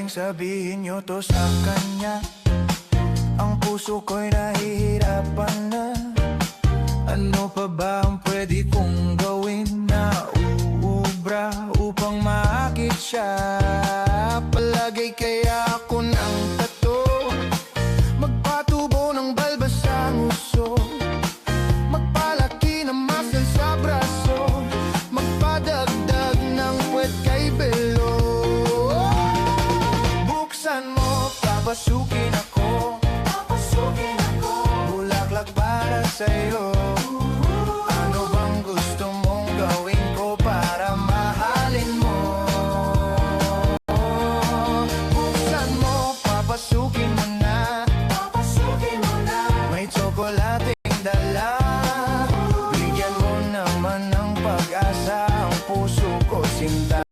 pwedeng sabihin nyo to sa kanya? Ang puso ko'y nahihirapan na. Ano pa ba ang pwede kong gawin na uubra upang maakit siya? Palagay kaya